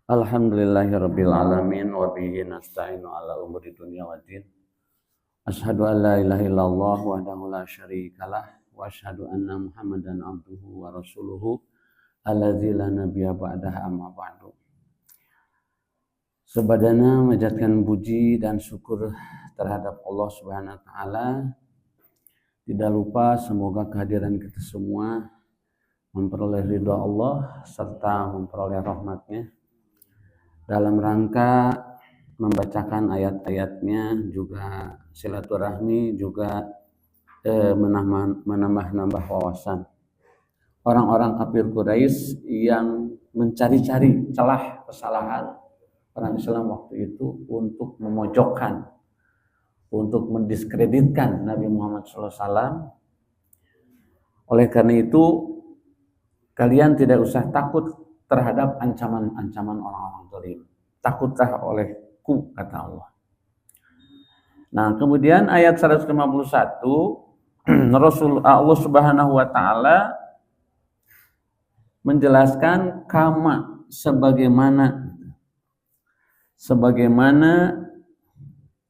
Alhamdulillahirabbil alamin wa bihi nasta'inu ala umuri dunya waddin. Asyhadu an la ilaha illallah wahdahu la syarikalah wa asyhadu anna Muhammadan abduhu wa rasuluhu allazi la nabiyya ba'dahu amma ba'du. Sebadana menjadikan puji dan syukur terhadap Allah Subhanahu wa taala. Tidak lupa semoga kehadiran kita semua memperoleh ridha Allah serta memperoleh rahmatnya dalam rangka membacakan ayat-ayatnya, juga silaturahmi, juga menambah wawasan orang-orang kafir Quraisy yang mencari-cari celah kesalahan orang Islam waktu itu untuk memojokkan, untuk mendiskreditkan Nabi Muhammad SAW. Oleh karena itu, kalian tidak usah takut terhadap ancaman-ancaman orang-orang zalim. Takutlah olehku, kata Allah. Nah, kemudian ayat 151 Allah Subhanahu wa taala menjelaskan kama sebagaimana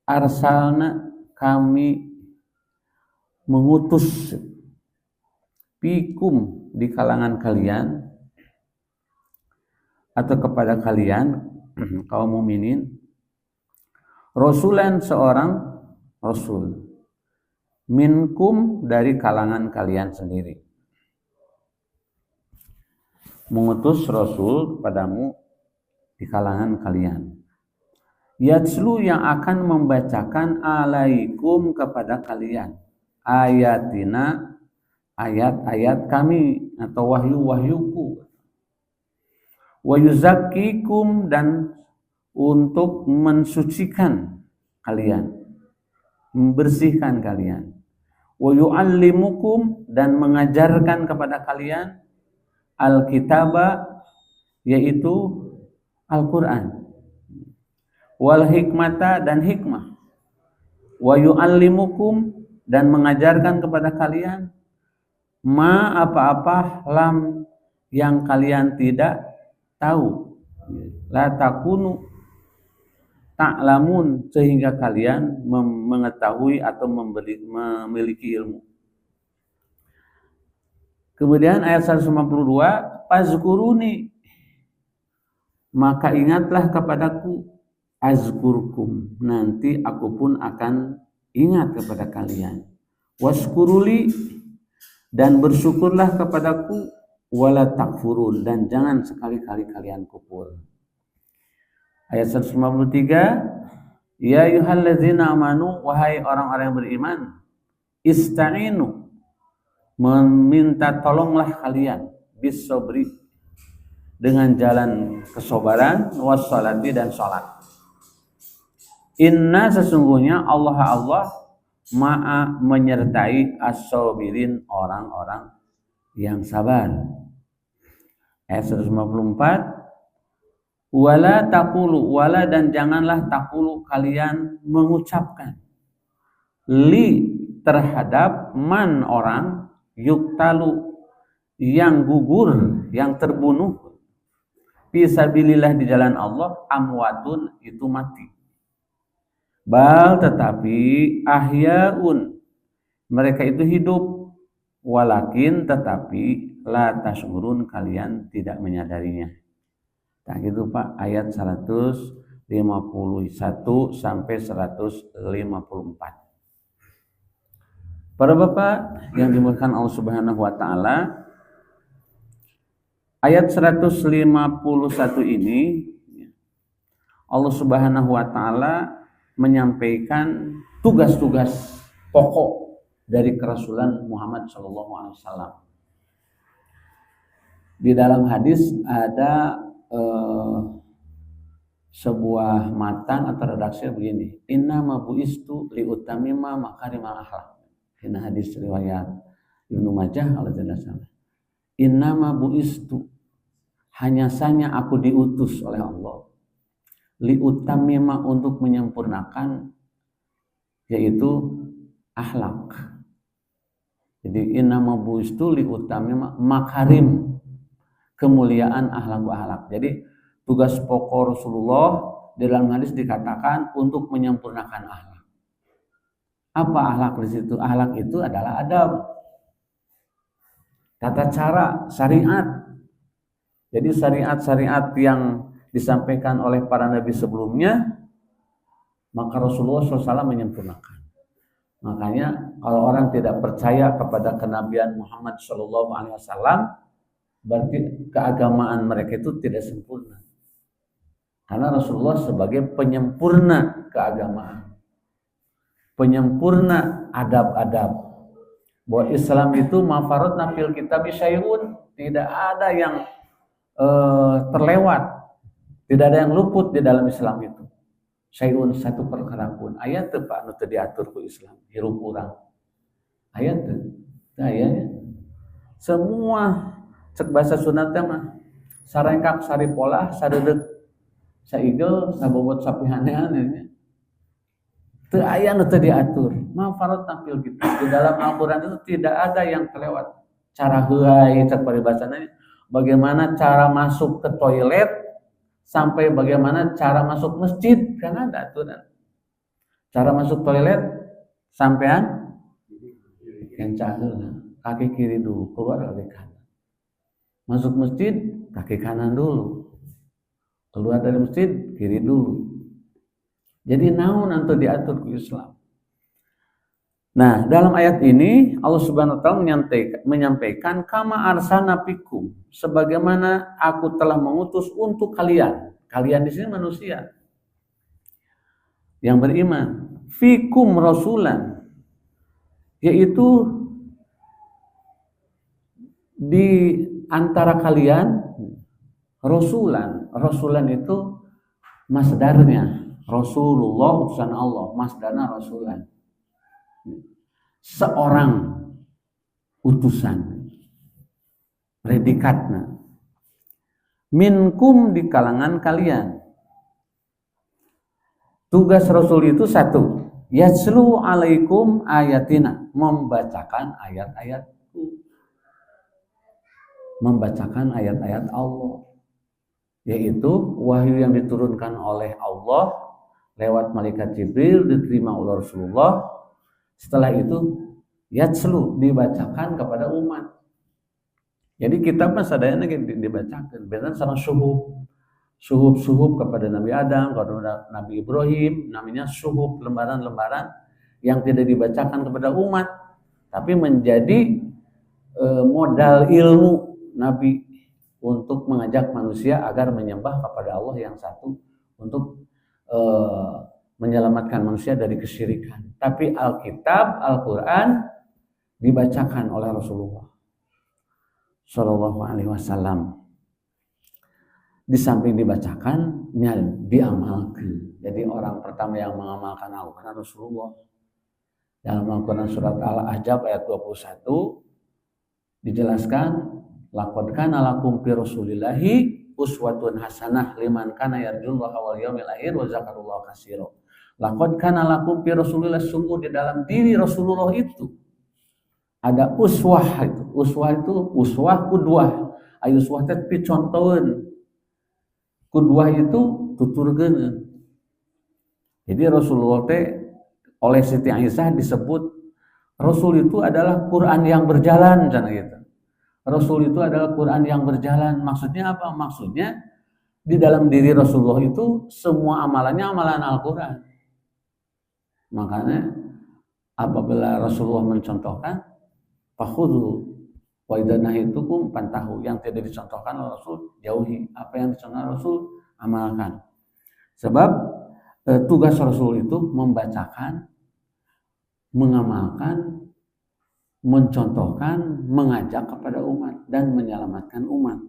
arsalna kami mengutus fikum di kalangan kalian atau kepada kalian kaum mukminin rasulan seorang rasul minkum dari kalangan kalian sendiri, mengutus rasul padamu di kalangan kalian, yatslu yang akan membacakan alaikum kepada kalian ayatina ayat-ayat kami atau wahyu-wahyuku, wa yuzakkikum dan untuk mensucikan kalian, membersihkan kalian, wa yu'allimukum dan mengajarkan kepada kalian alkitaba yaitu Al-Qur'an, wal hikmata dan hikmah, wa yu'allimukum dan mengajarkan kepada kalian ma apa-apa lam yang kalian tidak tahu, la takunu ta'lamun sehingga kalian mengetahui atau memiliki ilmu. Kemudian ayat 152, fazkuruni maka ingatlah kepadaku, azkurkum nanti aku pun akan ingat kepada kalian, waskuruli dan bersyukurlah kepadaku, wala takfurun dan jangan sekali-kali kalian kufur. Ayat 153, ya ayyuhallazina amanu wahai orang-orang yang beriman, ista'inu meminta tolonglah kalian bisobri dengan jalan kesabaran, wassalati dan salat. Inna sesungguhnya Allah ma'a menyertai as-sabirin orang-orang yang sabar. Ayat 154, wala taqulu wala dan janganlah taqulu kalian mengucapkan li terhadap man orang yuktalu yang gugur, yang terbunuh fisabilillah di jalan Allah, amwatun itu mati, bal tetapi ahyaun mereka itu hidup, walakin tetapi la tashurun kalian tidak menyadarinya. Nah gitu Pak, ayat 151 sampai 154. Para Bapak yang dimuliakan Allah Subhanahu wa taala, ayat 151 ini Allah Subhanahu wa taala menyampaikan tugas-tugas pokok dari kerasulan Muhammad sallallahu alaihi wasallam. Di dalam hadis ada sebuah matan atau redaksi begini, inna ma buistu li utamima makarimal akhlak. Ini hadis riwayat Ibnu Majah kalau tidak salah. Inna ma buistu hanya saja aku diutus oleh Allah li utamima untuk menyempurnakan yaitu akhlak. Jadi inna ma buistu li utamima makarim kemuliaan akhlak. Jadi tugas pokok Rasulullah di dalam hadis dikatakan untuk menyempurnakan akhlak. Apa akhlak di situ? Akhlak itu adalah adab, tata cara, syariat. Jadi syariat-syariat yang disampaikan oleh para nabi sebelumnya, maka Rasulullah SAW menyempurnakan. Makanya kalau orang tidak percaya kepada kenabian Muhammad SAW, berarti keagamaan mereka itu tidak sempurna. Karena Rasulullah sebagai penyempurna keagamaan, penyempurna adab-adab. Bahwa Islam itu mafaratna fil kitab syai'un, tidak ada yang terlewat, tidak ada yang luput di dalam Islam itu. Syai'un satu perkara pun. Ayat teu Pak nu teu diatur ku Islam, hirup urang. Ayat teu. Ayatnya semua cek bahasa Sunda teh mah sarengkak saripolah sadeudeg saigel sabobot sapihanean nya. Teu aya nu teu diatur. Mafarat tampil gitu. Di dalam Al-Qur'an itu tidak ada yang terlewat. Cara heuai cek paribasana, bagaimana cara masuk ke toilet sampai bagaimana cara masuk masjid, kan ada aturan. Cara masuk toilet sampean kencang kaki kiri dulu, keluar kaki kanan. Masuk masjid kaki kanan dulu. Keluar dari masjid kiri dulu. Jadi naon anu diatur ku Islam. Nah, dalam ayat ini Allah Subhanahu wa taala menyampaikan kama arsalna fikum, sebagaimana aku telah mengutus untuk kalian. Kalian di sini manusia yang beriman. Fikum rasulan, yaitu di antara kalian rasulan. Rasulan itu masdarnya Rasulullah utusan Allah, masdarna rasulan. Seorang utusan, predikatna. Minkum di kalangan kalian. Tugas Rasul itu satu, yatslu alaikum ayatina, membacakan ayat-ayatku, membacakan ayat-ayat Allah, yaitu wahyu yang diturunkan oleh Allah lewat malaikat Jibril, diterima oleh Rasulullah. Setelah itu yatslu, dibacakan kepada umat. Jadi kitab mah sadayana dibacakan. Benar sama suhuf kepada Nabi Adam, kepada Nabi Ibrahim, namanya suhuf, lembaran-lembaran yang tidak dibacakan kepada umat, tapi menjadi modal ilmu Nabi untuk mengajak manusia agar menyembah kepada Allah yang satu, untuk menyelamatkan manusia dari kesyirikan. Tapi Alkitab, Al-Quran dibacakan oleh Rasulullah Shallallahu Alaihi Wasallam. Di samping dibacakan, diamalkan. Jadi orang pertama yang mengamalkan Al-Quran Rasulullah. Dalam Al-Quran surat Al-Ahzab ayat 21 dijelaskan, laqad kana lakum fi Rasulillahi uswatun hasanah liman kana yarjullaha wal yawmil akhir wa dzakarallaha katsira. Laqad kana lakum fi Rasulillah, sungguh di dalam diri Rasulullah itu ada uswah. Itu uswah kudwah. Ayo uswah teh picontoeun. Kudwah itu tuturkeun. Jadi Rasulullah teh oleh Siti Aisyah disebut Rasul itu adalah Quran yang berjalan, cenah gitu. Rasul itu adalah Quran yang berjalan. Maksudnya apa? Maksudnya di dalam diri Rasulullah itu semua amalannya amalan Al-Quran. Makanya apabila Rasulullah mencontohkan, fakhudhu wa idza nahitukum fantahu, yang tidak dicontohkan oleh Rasul jauhi, apa yang dicontohkan Rasul amalkan. Sebab tugas Rasul itu membacakan, mengamalkan, mencontohkan, mengajak kepada umat dan menyelamatkan umat.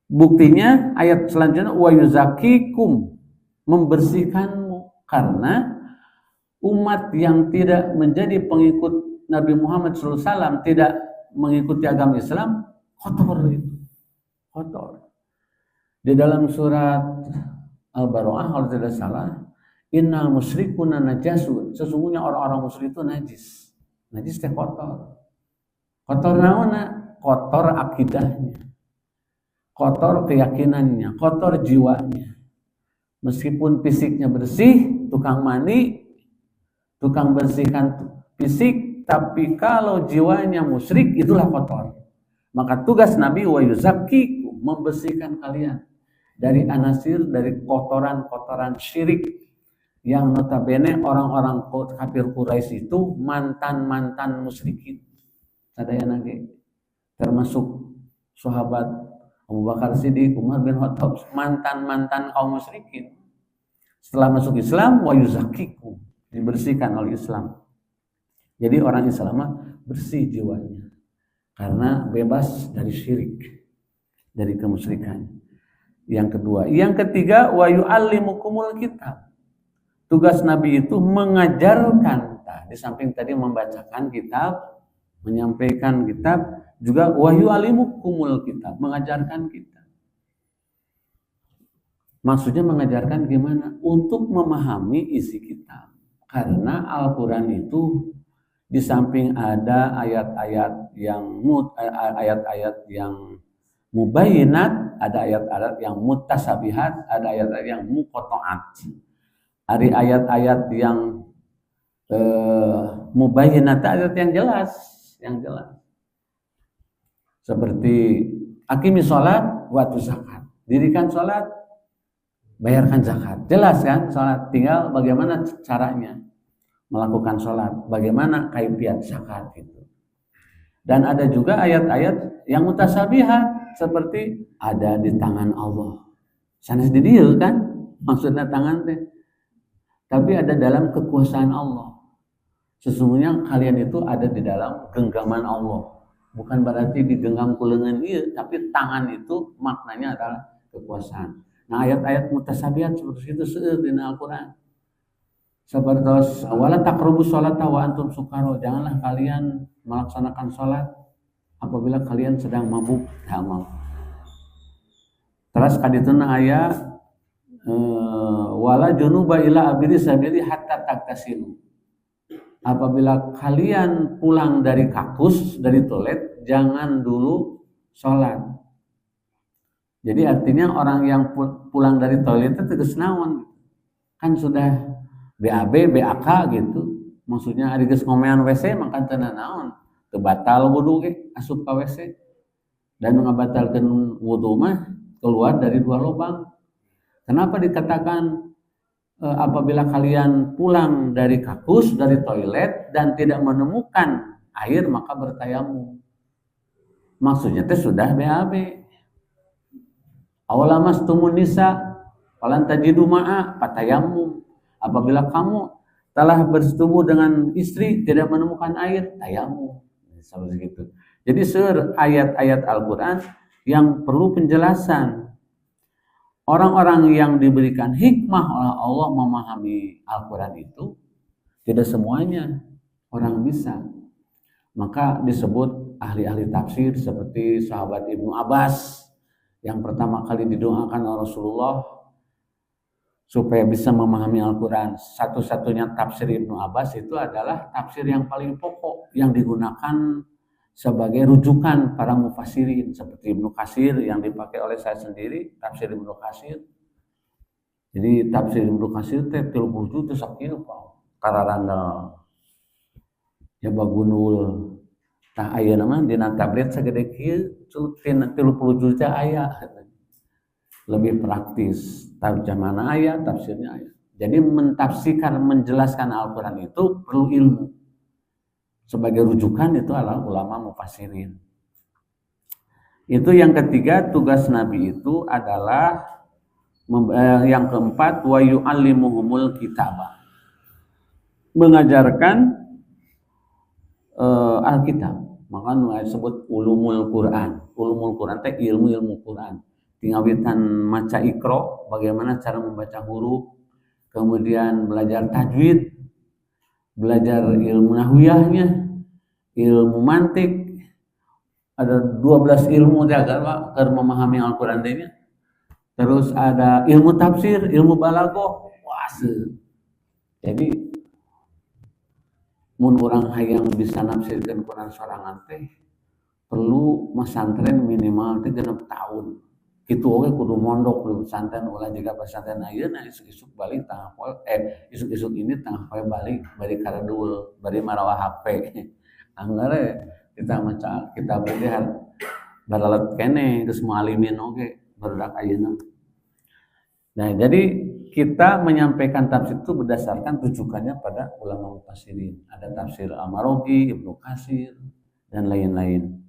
Buktinya ayat selanjutnya wa yuzakikum, membersihkanmu, karena umat yang tidak menjadi pengikut Nabi Muhammad SAW, tidak mengikuti agama Islam, kotor itu, kotor. Di dalam surat Al-Baro'ah kalau tidak salah, innal musyrikuna najasun, sesungguhnya orang-orang musyrik itu najis. Najis teh kotor. Kotor naonna? Kotor akidahnya. kotor keyakinannya, kotor jiwanya. Meskipun fisiknya bersih, tukang mandi, tukang bersihkan fisik, tapi kalau jiwanya musyrik itulah kotor. Maka tugas Nabi wa yuzakkikum, membersihkan kalian dari anasir, dari kotoran-kotoran syirik yang notabene orang-orang kafir Quraisy itu mantan-mantan musyrikin. Sadaya nage termasuk sahabat Abu Bakar Siddiq, Umar bin Khattab, mantan-mantan kaum musyrikin. Setelah masuk Islam, wa yuzakkikum, dibersihkan oleh Islam. Jadi orang Islam bersih jiwanya karena bebas dari syirik, dari kemusyrikan. Yang kedua, yang ketiga, wa yu'allimukumul kitab. Tugas Nabi itu mengajarkan, di samping tadi membacakan kitab, menyampaikan kitab, juga wa yu'allimukumul kitab, mengajarkan kitab. Maksudnya mengajarkan gimana? Untuk memahami isi kitab. Karena Al-Quran itu di samping ada ayat-ayat yang mubayyinat, ada ayat-ayat yang mutasabihat, ada ayat-ayat yang muqatta'at. Ada ayat-ayat yang mubayyinat, ayat yang jelas, Seperti aqimi sholat wa atu zakat. Dirikan sholat, bayarkan zakat. Jelas kan sholat, tinggal bagaimana caranya melakukan sholat, bagaimana kaifiat zakat itu. Dan ada juga ayat-ayat yang mutasabihat, seperti ada di tangan Allah. Sanes di dia kan, maksudnya tangan teh. Tapi ada dalam kekuasaan Allah. Sesungguhnya kalian itu ada di dalam genggaman Allah. Bukan berarti digenggam kulengan iya, tapi tangan itu maknanya adalah kekuasaan. Nah, ayat-ayat mutasabihat seperti itu seueur dina Al-Qur'an. Sabartos wala taqrabus sholata wa antum sukara. Janganlah kalian melaksanakan sholat apabila kalian sedang mabuk. Terus kadituna aya wala junuba ila abiri sabili hatta taktasilu. Apabila kalian pulang dari kakus, dari toilet, jangan dulu sholat. Jadi artinya orang yang pulang dari toilet itu tegas naon, kan sudah BAB, BAK gitu. Maksudnya ada geus ngomean WC maka teu naon, teu batal wudu ge asup ka WC. Dan ngabatalkeun wudu mah keluar dari dua lubang. Kenapa dikatakan apabila kalian pulang dari kakus, dari toilet dan tidak menemukan air maka bertayamum? Maksudnya teh sudah BAB. Awalamastumun nisa falan tajidu ma'a fatayamum. Apabila kamu telah bersetubuh dengan istri tidak menemukan air, tayamum. Seperti itu. Jadi ayat-ayat Al-Qur'an yang perlu penjelasan. Orang-orang yang diberikan hikmah oleh Allah memahami Al-Quran itu tidak semuanya orang bisa. Maka disebut ahli-ahli tafsir seperti sahabat Ibnu Abbas yang pertama kali didoakan oleh Rasulullah supaya bisa memahami Al-Quran. Satu-satunya tafsir Ibnu Abbas itu adalah tafsir yang paling pokok yang digunakan sebagai rujukan para mufassirin seperti Ibnu Katsir yang dipakai oleh saya sendiri, tafsir Ibnu Katsir. Jadi tafsir Ibnu Katsir teh 30 juta sakieu Pak. Kararanggal. Ya bagunul. Tah ayeuna mah dina tablet sagede kieu 30 juta aya. Lebih praktis. Tarjamana aya, tafsirnya aya. Jadi mentafsirkan, menjelaskan Al-Qur'an itu perlu ilmu. Sebagai rujukan itu adalah ulama mufassirin. Itu yang ketiga, tugas Nabi itu adalah yang keempat, wa yu'allimuhumul kitabah. Mengajarkan Alkitab. Maka disebut ulumul Quran. Ulumul Quran teh ilmu-ilmu Quran. Tingawitan maca Iqra, bagaimana cara membaca huruf, kemudian belajar tajwid, belajar ilmu nahwiyahnya, ilmu mantik, ada 12 ilmu agar memahami Al-Quran ini. Terus ada ilmu tafsir, ilmu balaghah, wase. Jadi mun urang hayang bisa nafsirkeun Quran sorangan teh perlu masantren minimal 6 tahun. Kitu oge kudu mondok kudu pesantren ulah jiga pesantren ayeuna isuk-isuk balik tangah poe isuk-isuk ini tangah poe balik bari karedul bari marawah HP anggere kita maca kita beurehan balalet kene geus mualimin oge barudak ayeuna. Nah, jadi kita menyampaikan tafsir itu berdasarkan rujukannya pada ulama mufassirin. Ada tafsir Al-Marogi, Ibnu Katsir dan lain-lain.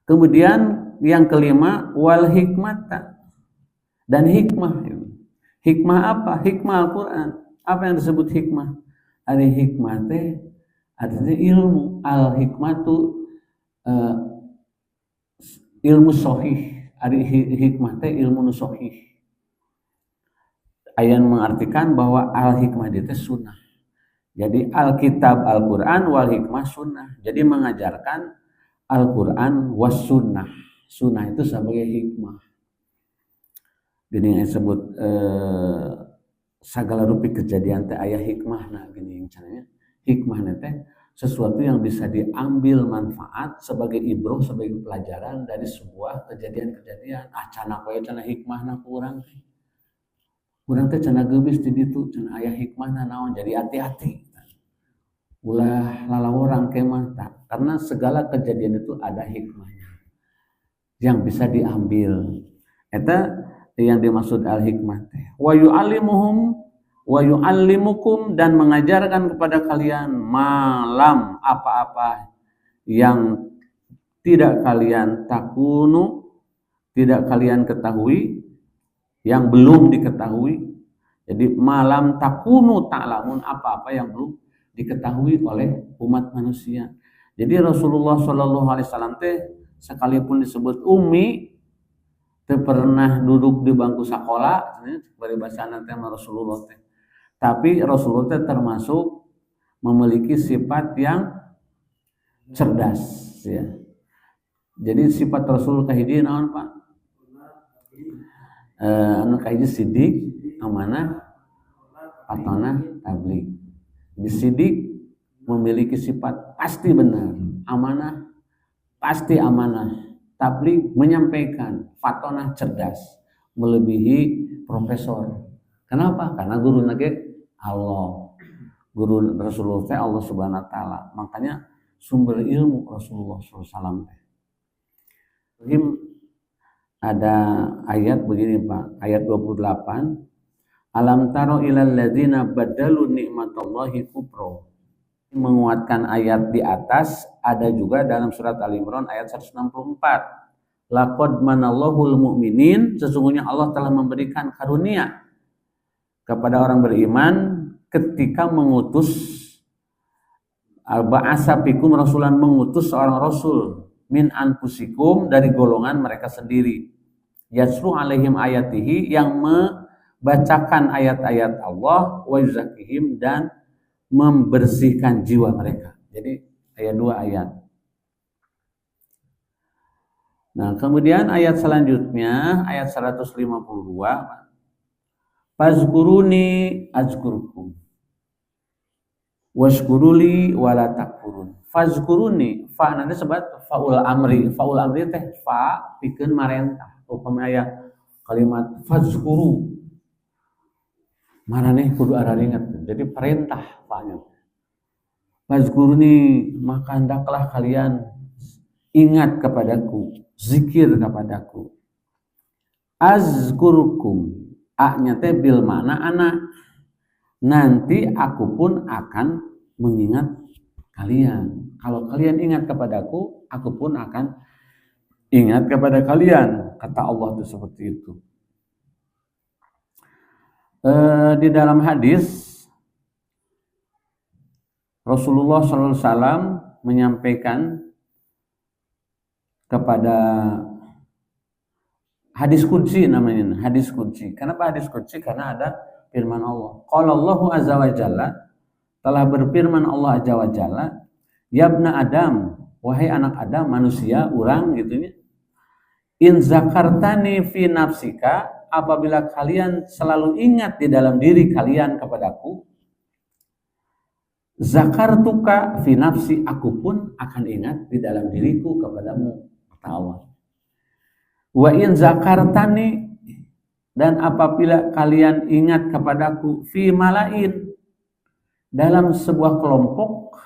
Kemudian yang kelima wal hikmata dan hikmah. Hikmah apa? Hikmah Al-Qur'an. Apa yang disebut hikmah? Ada hikmah teh artinya ilmu. Al hikmatu ilmu sahih. Ada hikmah teh ilmu sahih. Ayat mengartikan bahwa al hikmah itu sunnah. Jadi Alkitab Al-Qur'an wal hikmah sunnah. Jadi mengajarkan Al-Qur'an was sunnah. Sunnah itu sebagai hikmah. Gini yang disebut segala rupi kejadian teh aya hikmah. Nah gini yang caranya hikmah teh sesuatu yang bisa diambil manfaat sebagai ibroh sebagai pelajaran dari sebuah kejadian-kejadian. Cana poe cana hikmahna ku urang teh. Urang teh cana geubis di ditu cana aya hikmahna naon jadi hati-hati. Ulah lalawurang kemah tak karena segala kejadian itu ada hikmahnya yang bisa diambil. Eta yang dimaksud al-hikmah teh. Wa yu'allimuhum wa yu'allimukum dan mengajarkan kepada kalian malam apa-apa yang tidak kalian takunu, tidak kalian ketahui, yang belum diketahui. Jadi malam takunu ta'lamun apa-apa yang belum diketahui oleh umat manusia. Jadi Rasulullah Shallallahu Alaihi Wasallam teh sekalipun disebut ummi, teu pernah duduk di bangku sekolah, bari basana teh Rasulullah teh. Tapi Rasulullah teh termasuk memiliki sifat yang cerdas, ya. Jadi sifat Rasul kahiji naon Pak? Anu kahiji sidik, amanah, patonah, tabligh. Jadi sidik memiliki sifat pasti benar, amanah pasti amanah, tabligh menyampaikan, fatonah cerdas, melebihi profesor. Kenapa? Karena guru nage Allah, guru Rasulullah teh Allah Subhanahu Wa Taala. Makanya sumber ilmu Rasulullah SAW. Ada ayat begini Pak, ayat 28. Alam taro ilal ladzina badalu nikmatallahi kufra. Menguatkan ayat di atas ada juga dalam surat Al-Imran ayat 164. Laqad manallahul mu'minin, sesungguhnya Allah telah memberikan karunia kepada orang beriman ketika mengutus ba'asa fikum rasulan, mengutus seorang rasul min anfusikum dari golongan mereka sendiri. Yasru alaihim ayatihi, yang membacakan ayat-ayat Allah, wa yuzakihim, dan membersihkan jiwa mereka. Jadi ayat 2 ayat. Nah, kemudian ayat selanjutnya ayat 152. Fazkuruni azkurkum washkuruli wala takfurun. Fazkuruni, fa nanti sebut faul amri. Faul amri teh fa pikeun marentah. Upama aya kalimat fazkuru, maraneh kudu araringat. Jadi perintah fa'nya. Fazkuruni, maka hendaklah kalian ingat kepadaku, zikir kepadaku. Azkurukum, a-nya teh bil makna ana. Nanti aku pun akan mengingat kalian. Kalau kalian ingat kepadaku, aku pun akan ingat kepada kalian. Kata Allah itu seperti itu. Di dalam hadis Rasulullah SAW menyampaikan kepada hadis qudsi namanya, hadis qudsi. Kenapa hadis qudsi? Karena ada firman Allah. Qala Allahu azza wa jalla, telah berfirman Allah azza wa jalla, yabna Adam, wahai anak Adam, manusia, urang gitunya. In zakartani fi nafsika, apabila kalian selalu ingat di dalam diri kalian kepadaku, zakartuka fi nafsi, aku pun akan ingat di dalam diriku kepadamu, kata Allah. Wa in zakartani, dan apabila kalian ingat kepadaku, fi malain, dalam sebuah kelompok,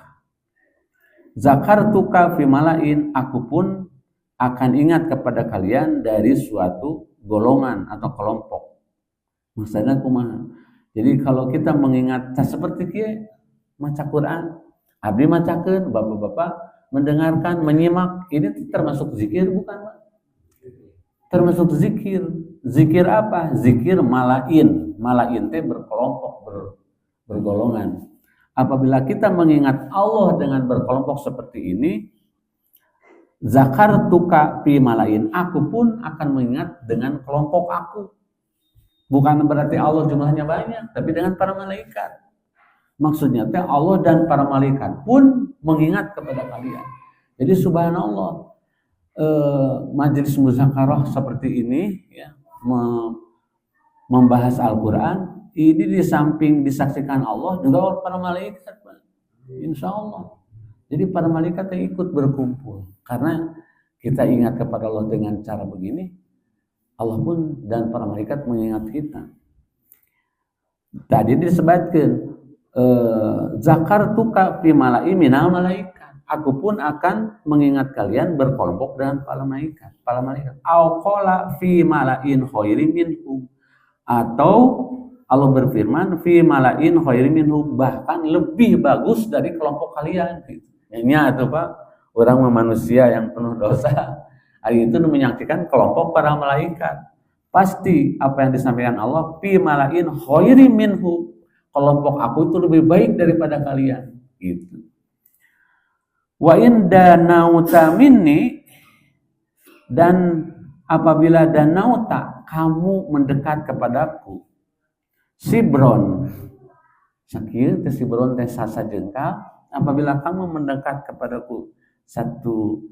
zakartuka fi malain, aku pun akan ingat kepada kalian dari suatu golongan atau kelompok. Maksudnya kumaha? Jadi kalau kita mengingat seperti kia maca Quran, abdi macakeun, bapak-bapak mendengarkan, menyimak, ini termasuk zikir bukan, Pak? Termasuk zikir. Zikir apa? Zikir malain. Malain teh berkelompok, bergolongan. Apabila kita mengingat Allah dengan berkelompok seperti ini, zakartuka fi malain, aku pun akan mengingat dengan kelompok aku. Bukan berarti Allah jumlahnya banyak, tapi dengan para malaikat. Maksudnya teh Allah dan para malaikat pun mengingat kepada kalian. Jadi subhanallah, majelis muzakarah seperti ini ya, membahas Al-Quran, ini di samping disaksikan Allah juga oleh para malaikat, insya Allah. Jadi para malaikat yang ikut berkumpul karena kita ingat kepada Allah dengan cara begini, Allah pun dan para malaikat mengingat kita. Tadi disebutkan zakartuka fi mala'i minal malaikat, aku pun akan mengingat kalian berkelompok dengan para malaikat. Au qala fi mala'in khairin minhum, atau Allah berfirman fi mala'in khairin minhum, bahkan lebih bagus dari kelompok kalian. Ini itu Pak, orang manusia yang penuh dosa. Hari itu menyaksikan kelompok para malaikat. Pasti apa yang disampaikan Allah, fi mala'in khairin minhum, kelompok aku itu lebih baik daripada kalian. Gitu. Wa in danauta minni, dan apabila danauta, kamu mendekat kepadaku, sibron, sakir teh sibron teh sasa jengkal, apabila kamu mendekat kepadaku satu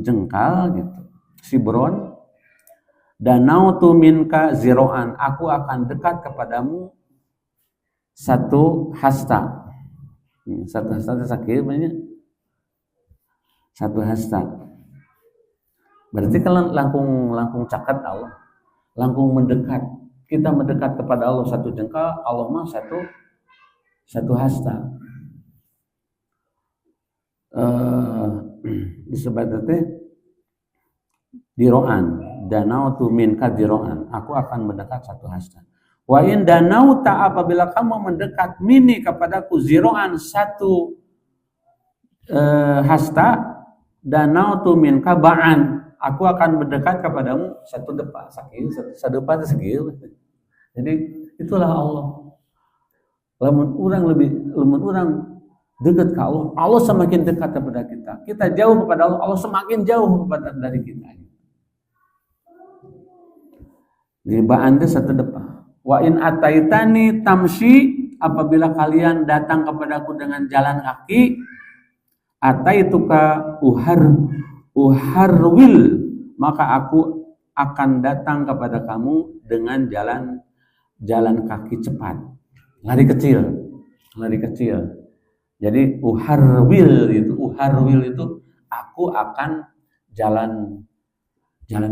jengkal gitu, sibron, danautu minka ziroan, aku akan dekat kepadamu satu hasta. Satu hasta itu sakit banyak. Satu hasta. Berarti kalau langkung cakat Allah, langkung mendekat. Kita mendekat kepada Allah satu jengkal, Allah mah satu hasta. Disebut itu diroan, danautu minka diroan, aku akan mendekat satu hasta. Wa in danauta, apabila kamu mendekat mini kepadaku ziroan satu hasta, danautu minka ba'an, aku akan mendekat kepadamu satu depa, satu depa segil. Jadi itulah Allah. Lamun orang dekat ke Allah, Allah semakin dekat kepada kita. Kita jauh kepada Allah, Allah semakin jauh kepada dari kita. Jadi ba'an itu satu depa. Wa in ataitani tamshi, apabila kalian datang kepadaku dengan jalan kaki, ataituka uharwil, maka aku akan datang kepada kamu dengan jalan kaki cepat, lari kecil. Jadi uharwil itu aku akan jalan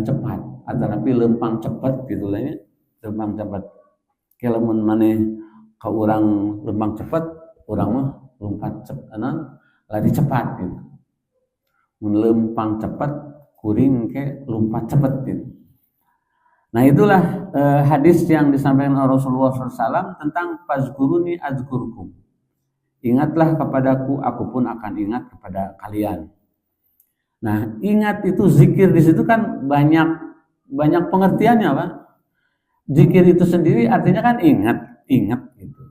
cepat, atau tapi lempang cepat gitu lah ya, lempang cepat. Kalau maneh ka urang lempang cepat, urang mah lompat cepat, lari cepat gitu. Mun lempang cepat, kuring ke lompat cepat gitu. Nah itulah hadis yang disampaikan oleh Rasulullah SAW tentang fazkuruni azkurkum. Ingatlah kepadaku, aku pun akan ingat kepada kalian. Nah ingat itu zikir di situ kan banyak pengertiannya Pak. Zikir itu sendiri artinya kan ingat gitu.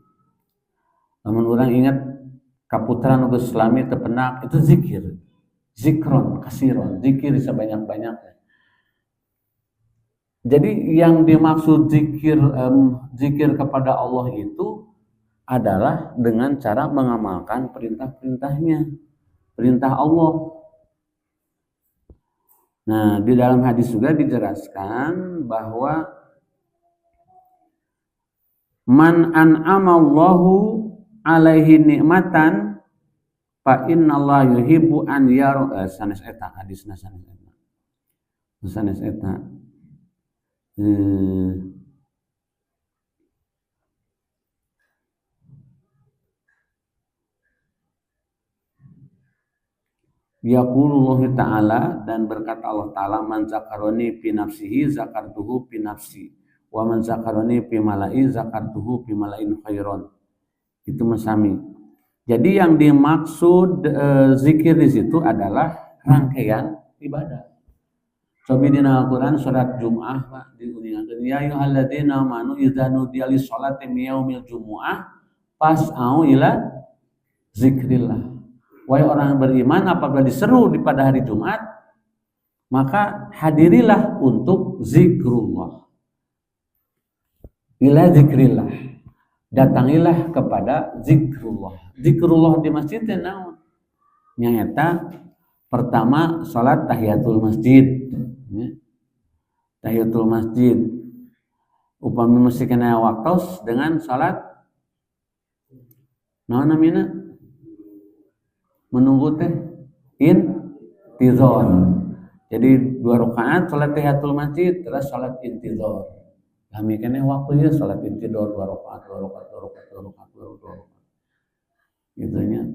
Namun orang ingat kaputra nugus selami tepenak, itu zikir. Zikron, kasiron, zikir sebanyak-banyaknya. Jadi yang dimaksud zikir kepada Allah itu adalah dengan cara mengamalkan perintah-perintahnya, perintah Allah. Nah, di dalam hadis juga dijelaskan bahwa man an'amallahu alaihi nikmatan fa innallaha yuhibbu an yara sanes eta hadisna sanes eta. sanes eta Yaqulullah ta'ala, dan berkata Allah ta'ala, man zakaroni fi nafsihi zakartuhu fi nafsi wa man zakaroni fi mala'i zakartuhu fi mala'in khairon. Itu mesami. Jadi yang dimaksud zikir di situ adalah rangkaian ibadah. Coba di Al-Quran surat Jum'ah Pak, diuningakeun ya ayyuhalladzina amanu idza nudiya lis-sholati min yaumil jumu'ah fas'au ila zikrillah. Wahai orang beriman, apabila diseru di pada hari Jumat, maka hadirilah untuk zikrullah. Ila zikrillah. Datangilah kepada zikrullah. Zikrullah di masjid naon? Nyaeta pertama salat tahiyatul masjid. Tahiyatul masjid. Upami masih kena waktos dengan salat naon namina? Menunggu teh intizar. Jadi 2 rakaat salat tahiyatul masjid, terus salat intizar. Kami kene waktunya salat intizar 2 rakaat. Gitu nya.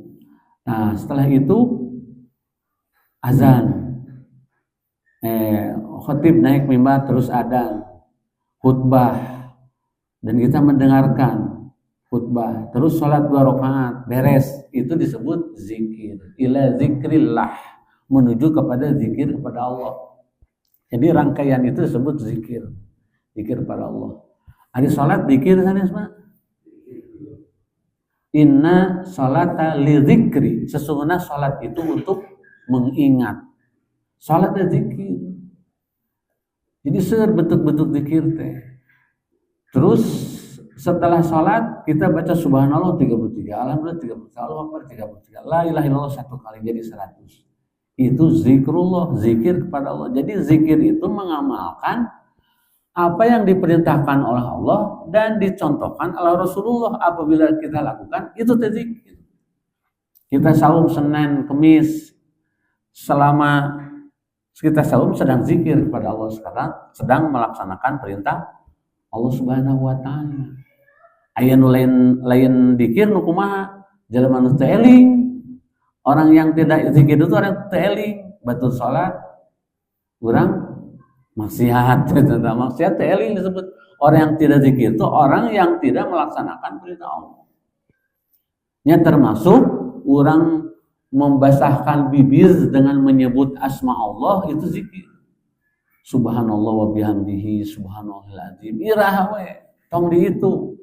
Nah, setelah itu azan. Khatib naik mimbar terus adzan. Khutbah. Dan kita mendengarkan khutbah, terus sholat 2 rakaat, beres, itu disebut zikir. Ila zikrillah, menuju kepada zikir kepada Allah. Jadi rangkaian itu disebut zikir, zikir kepada Allah. Hari sholat zikir sanes Pak. Inna sholata li zikri, sesungguhnya sholat itu untuk mengingat. Sholat itu zikir. Jadi bentuk-bentuk zikir teh. Terus setelah sholat kita baca subhanallah 33, alhamdulillah 33, Allahu akbar 33, la ilaha illallah 1 kali jadi 100. Itu zikrullah, zikir kepada Allah. Jadi zikir itu mengamalkan apa yang diperintahkan oleh Allah dan dicontohkan oleh Rasulullah. Apabila kita lakukan itu zikir. Kita saum Senin, Kamis, selama kita saum sedang zikir kepada Allah, sekarang sedang melaksanakan perintah Allah Subhanahu wa taala. Aya nu lain dikir nu kumaha? Jelema nu teu eling. Orang yang tidak zikir itu orang teu eling, batur salat urang maksiat, maksiat teu eling disebut. Orang yang tidak zikir itu orang yang tidak melaksanakan perintah Allah. Nya termasuk orang membasahkan bibir dengan menyebut asma Allah itu zikir. Subhanallah wa bihamdihi subhanallahil azim. Iraha we, tong di itu.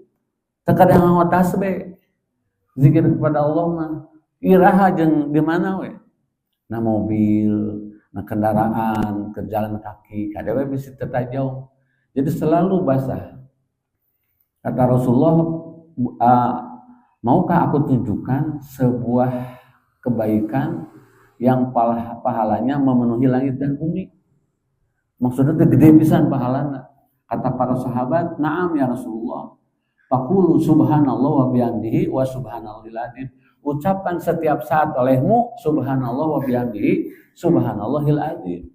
Terkadang ngotas be. Zikir kepada Allah mah iraha jeung di mana we? Na mobil, na kendaraan, ke jalan kaki, kada we bisa tertajau. Jadi selalu basah. Kata Rasulullah, maukah aku tunjukkan sebuah kebaikan yang pahalanya memenuhi langit dan bumi? Maksudnya itu gede pisan pahalana. Kata para sahabat, "Na'am ya Rasulullah." Faqulu subhanallah wa bihamdihi wa subhanallahil azim. Ucapkan setiap saat olehmu subhanallah wa bihamdihi subhanallahil azim.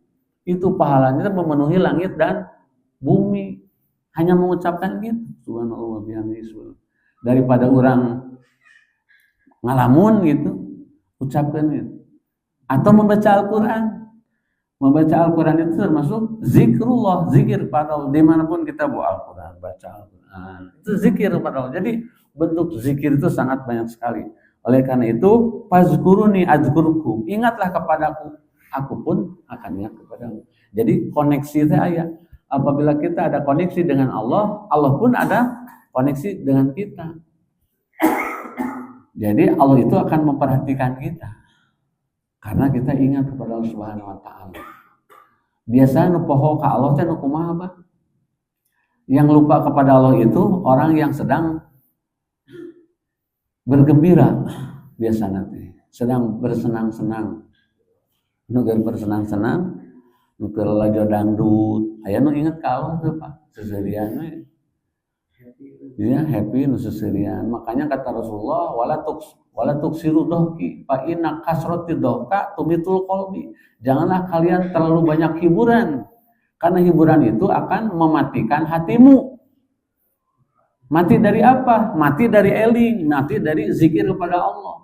Itu pahalanya memenuhi langit dan bumi. Hanya mengucapkan gitu, subhanallah wa bihamdihi subhanallah. Daripada orang ngalamun gitu, ucapkan gitu. Atau membaca Al-Qur'an. Membaca Al-Quran itu termasuk zikrullah, zikir pada Allah. Dimanapun kita bawa Al-Quran, baca Al-Quran, itu zikir pada Allah. Jadi bentuk zikir itu sangat banyak sekali. Oleh karena itu, fazkuruni azkurkum, ingatlah kepadaku, aku pun akan ingat kepadamu. Jadi koneksi itu ayat. Apabila kita ada koneksi dengan Allah, Allah pun ada koneksi dengan kita. Jadi Allah itu akan memperhatikan kita. Karena kita ingat kepada Allah Subhanahu wa taala. Biasanya nu poho ka Allah teh nu kumaha Pak? Yang lupa kepada Allah itu orang yang sedang bergembira biasanya teh, sedang bersenang-senang. Nu keur bersenang-senang, nu keur lajo dangdut, aya nu inget ka Allah tuh Pak, seserian we. Ya, happy nu seserian. Makanya kata Rasulullah, wala tuksiru dohki fa inna kasrati dohka tumitul qalbi. Janganlah kalian terlalu banyak hiburan, Karena hiburan itu akan mematikan hatimu. Mati dari apa? Mati dari eling, mati dari zikir kepada Allah.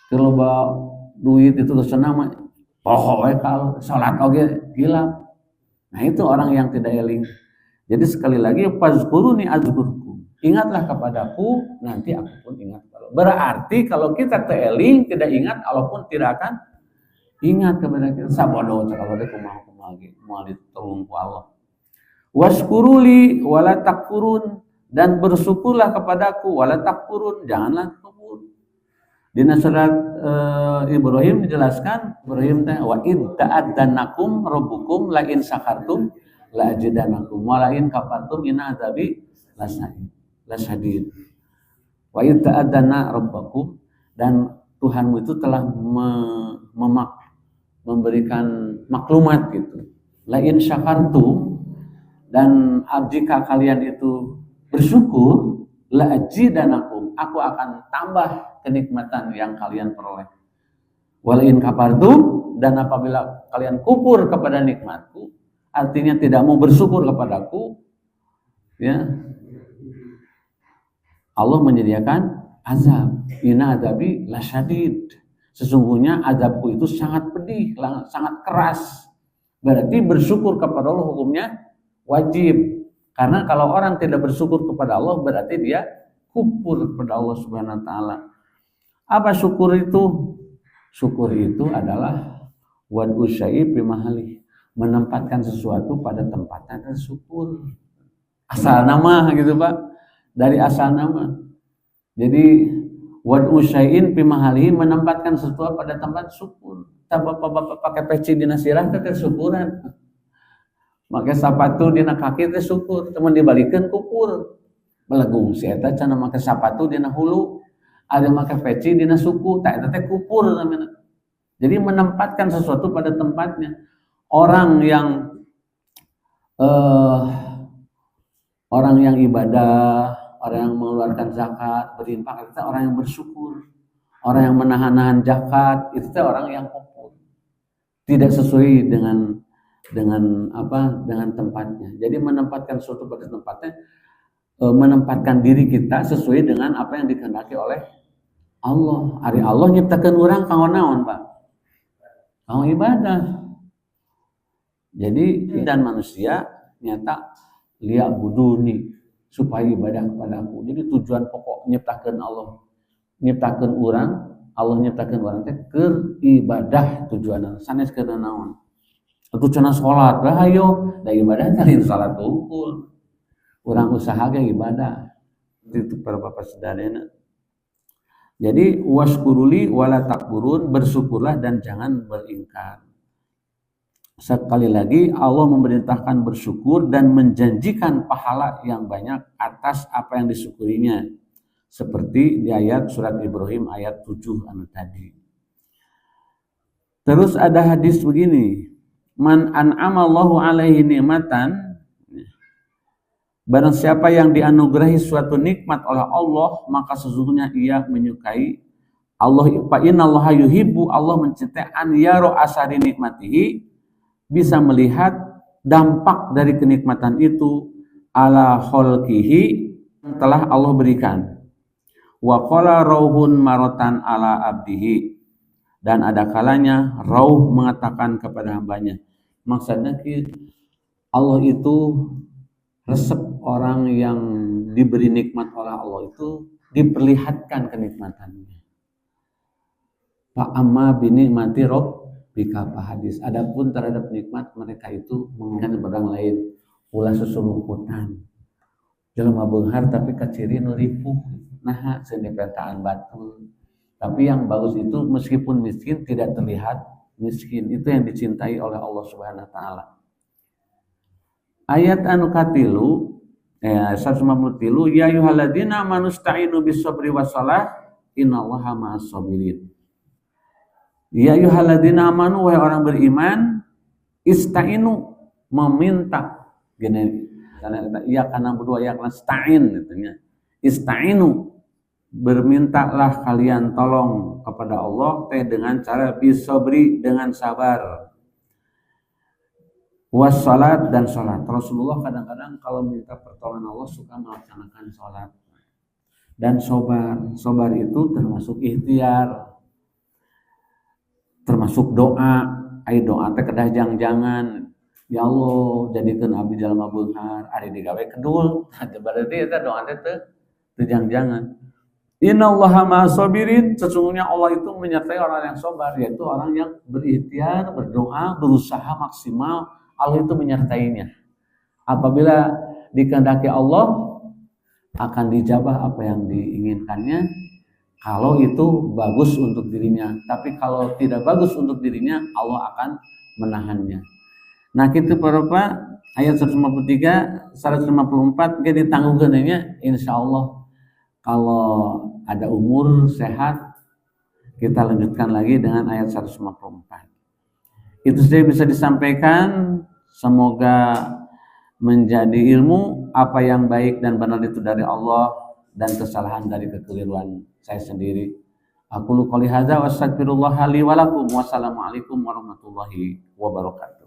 Kalau bawa duit itu senang, pokoknya kalau sholat oke hilang. Nah itu orang yang tidak eling. Jadi sekali lagi, fazkuruni azkurkum. Ingatlah kepadaku, nanti aku pun ingat. Berarti kalau kita teeling, tidak ingat, Allah pun tidak akan ingat kepada kita. Sabodoh, cakabodoh, kumaha mau ditolong ku Allah. Waskuruli wala takfurun, dan bersyukurlah kepadaku wala takfurun, janganlah kufur. Di surat Ibrahim dijelaskan, Ibrahim teh wa id ta'adzanakum rabbukum la in syakartum la ajidanakum wa la in kafartum inna adzabi lasyadid. Wa id ta'adzana rabbakum, dan Tuhanmu itu telah memberikan maklumat gitu. La in syakartum, dan jika kalian itu bersyukur, la ajidanakum, aku akan tambah kenikmatan yang kalian peroleh. Wala in kafartum, dan apabila kalian kufur kepada nikmatku, artinya tidak mau bersyukur kepadaku, ya, Allah menyediakan azab. Inna adzabi lasyadid. Sesungguhnya azabku itu sangat pedih, sangat keras. Berarti bersyukur kepada Allah hukumnya wajib. Karena kalau orang tidak bersyukur kepada Allah, berarti dia kufur kepada Allah Subhanahu wa taala. Apa syukur itu? Syukur itu adalah wad'u syai' bi mahali, menempatkan sesuatu pada tempatnya, syukur. Asal nama gitu, Pak. Dari asal nama. Jadi wad'u syai'in bi mahali, menempatkan sesuatu pada tempat syukur. Bapak pakai peci dina sirah teh syukuran. Make sepatu dina kaki teh syukur, teman dibalikeun kufur. Belegung si eta cenah make sepatu dina hulu, ada make peci dina suku, tak eta teh kufur namanya. Jadi menempatkan sesuatu pada tempatnya. Orang yang ibadah, orang yang mengeluarkan zakat, berinfak, itu orang yang bersyukur. Orang yang menahan zakat, itu orang yang kufur. Tidak sesuai dengan tempatnya. Jadi menempatkan sesuatu pada tempatnya, menempatkan diri kita sesuai dengan apa yang dikehendaki oleh Allah. Ari Allah nyiptakeun urang kanggo naon, Pak? Kanggo ibadah. Jadi dan manusia nyata liya buduni, supaya ibadah kepadaku. Jadi tujuan pokok nyiptakeun Allah, nyiptakeun urang, Allah nyiptakeun urang teh keur ibadah tujuanna. Sanes keur naon? Atuh cenah salat, lah ayo, da ibadah teh salat unggul. Urang usaha ge ibadah. Itu para bapak saudara. Jadi waskuruli wala takburun, bersyukurlah dan jangan beringkar. Sekali lagi Allah memerintahkan bersyukur dan menjanjikan pahala yang banyak atas apa yang disyukurinya. Seperti di ayat surat Ibrahim ayat 7 anu tadi. Terus ada hadis begini, man an'amallahu alaihi ni'matan, barang siapa yang dianugerahi suatu nikmat oleh Allah, maka sesungguhnya ia menyukai Allah. Fa innallaha yuhibbu, Allah mencintai an yara asari nikmatihi, bisa melihat dampak dari kenikmatan itu ala khalqihi, telah Allah berikan. Wa qala rauhun marotan ala abdihi, dan ada kalanya rauh mengatakan kepada hambanya. Maksudnya Allah itu resep orang yang diberi nikmat oleh Allah itu diperlihatkan kenikmatannya. Fa amma bi ni'mati rabbika hadis. Adapun terhadap nikmat mereka itu mengingat barang lain, ulah susurumputan. Jelema beunghar tapi kaciri nu ripuh. Nah, sendepetaan batul. Tapi yang bagus itu meskipun miskin tidak terlihat miskin, itu yang dicintai oleh Allah Subhanahu wa taala. Ayat anu katilu 153, ya ayyuhalladzina amanu sta'inu bis-sabri was-shalah innallaha ma'as sabirin. Ya ayyuhalladzina amanu, wahai orang beriman, ista'inu, meminta. Gini, karena iya kana berdua ya kana sta'in katanya. Ista'inu, bermintalah kalian tolong kepada Allah dengan cara bisabri, dengan sabar. wassalat dan sholat. Rasulullah kadang-kadang kalau minta pertolongan Allah suka melaksanakan sholat. Dan sobar itu termasuk ikhtiar, termasuk doa. Ai doa teh kedah jangan ya Allah jadikan abdi jalma beunghar ari digawe kedul. Berarti eta doa teh teu jangan. Innallaha ma'as-sabirin, sesungguhnya Allah itu menyertai orang yang sabar, yaitu orang yang berikhtiar, berdoa, berusaha maksimal. Allah itu menyertainya. Apabila dikehendaki Allah akan dijabah apa yang diinginkannya kalau itu bagus untuk dirinya, tapi kalau tidak bagus untuk dirinya Allah akan menahannya. Nah kita beberapa ayat 153 154 kita ditangguhkeun nya insyaallah kalau ada umur sehat kita lanjutkan lagi dengan ayat 154. Itu saja bisa disampaikan, semoga menjadi ilmu. Apa yang baik dan benar itu dari Allah dan kesalahan dari kekeliruan saya sendiri. Aku qouli hadza wa astaghfirullah li wa lakum. Wassalamualaikum warahmatullahi wabarakatuh.